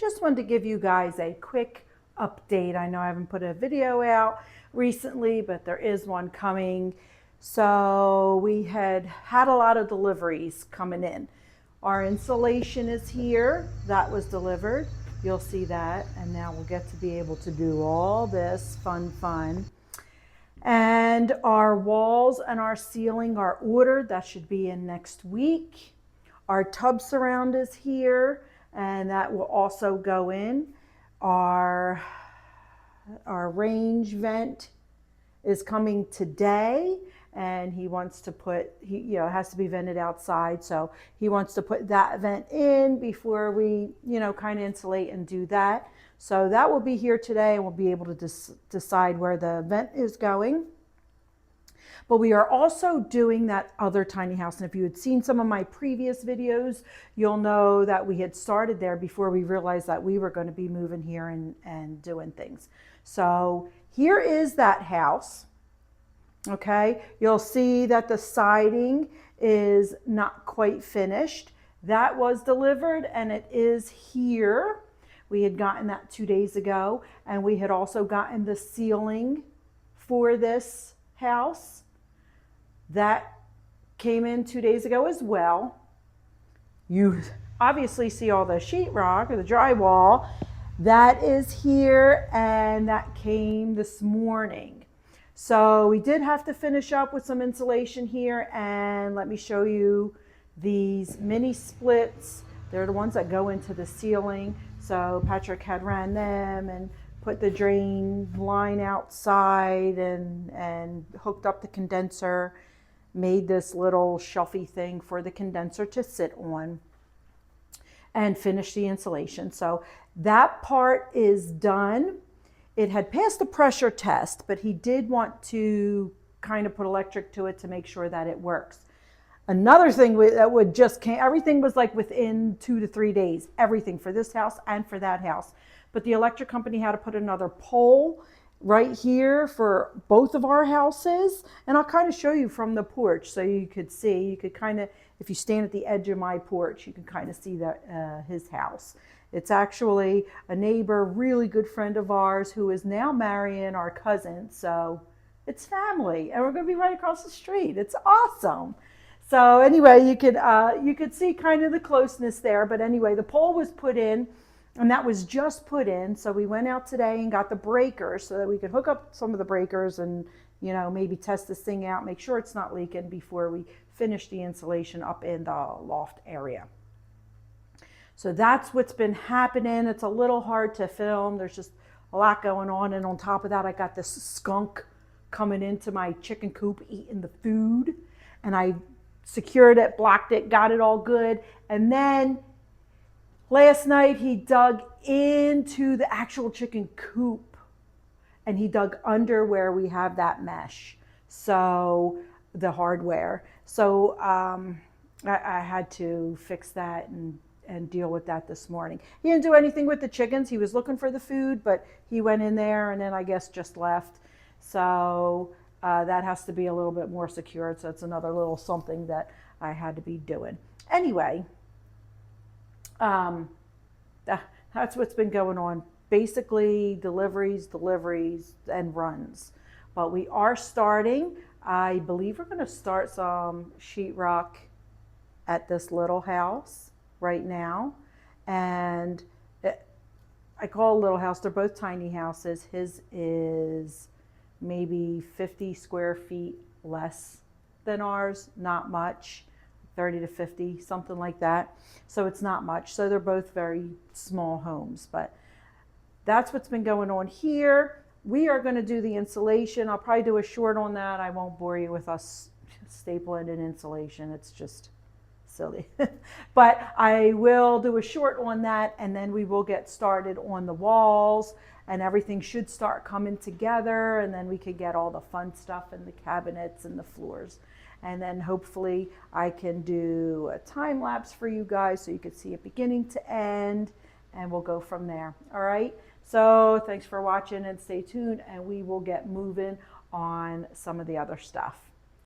just wanted to give you guys a quick update. I know I haven't put a video out recently, but there is one coming. So we had a lot of deliveries coming in. Our insulation is here. That was delivered. You'll see that. And now we'll get to be able to do all this fun. And our walls and our ceiling are ordered. That should be in next week. Our tub surround is here, and that will also go in. Our range vent is coming today, and he wants to put, it has to be vented outside, so he wants to put that vent in before we, kind of insulate and do that. So that will be here today, and we'll be able to decide where the vent is going. But we are also doing that other tiny house. And if you had seen some of my previous videos, you'll know that we had started there before we realized that we were going to be moving here and doing things. So here is that house. Okay, you'll see that the siding is not quite finished. That was delivered, and it is here. We had gotten that 2 days ago, and we had also gotten the ceiling for this house. That came in 2 days ago as well. You obviously see all the sheetrock or the drywall. That is here, and that came this morning. So we did have to finish up with some insulation here, and let me show you these mini splits. They're the ones that go into the ceiling. So Patrick had ran them and put the drain line outside and hooked up the condenser, made this little shelfy thing for the condenser to sit on, and finished the insulation. So that part is done. It had passed the pressure test, but he did want to kind of put electric to it to make sure that it works. Another thing that would just came, everything was like within 2 to 3 days, everything for this house and for that house. But the electric company had to put another pole right here for both of our houses. And I'll kind of show you from the porch so you could see. You could kind of, if you stand at the edge of my porch, you can kind of see that his house. It's actually a neighbor, really good friend of ours, who is now marrying our cousin. So it's family, and we're going to be right across the street. It's awesome. So anyway, you could see kind of the closeness there. But anyway, the pole was put in, and that was just put in. So we went out today and got the breakers so that we could hook up some of the breakers and, maybe test this thing out, make sure it's not leaking before we finish the insulation up in the loft area. So that's what's been happening. It's a little hard to film. There's just a lot going on. And on top of that, I got this skunk coming into my chicken coop eating the food. And I secured it, blocked it, got it all good. And then last night he dug into the actual chicken coop, and he dug under where we have that mesh, so the hardware. So I had to fix that and deal with that this morning. He didn't do anything with the chickens. He was looking for the food, but he went in there and then I guess just left. So that has to be a little bit more secured. So it's another little something that I had to be doing. Anyway, that's what's been going on. Basically, deliveries, and runs. But we are starting. I believe we're going to start some sheetrock at this little house right now. And I call it a little house. They're both tiny houses. His is maybe 50 square feet less than ours, not much, 30 to 50, something like that. So it's not much. So they're both very small homes, but that's what's been going on here. We are going to do the insulation. I'll probably do a short on that. I won't bore you with us stapling in insulation. It's just silly. But I will do a short on that, and then we will get started on the walls, and everything should start coming together, and then we could get all the fun stuff in the cabinets and the floors. And then hopefully I can do a time lapse for you guys so you can see it beginning to end, and we'll go from there. All right. So thanks for watching, and stay tuned, and we will get moving on some of the other stuff.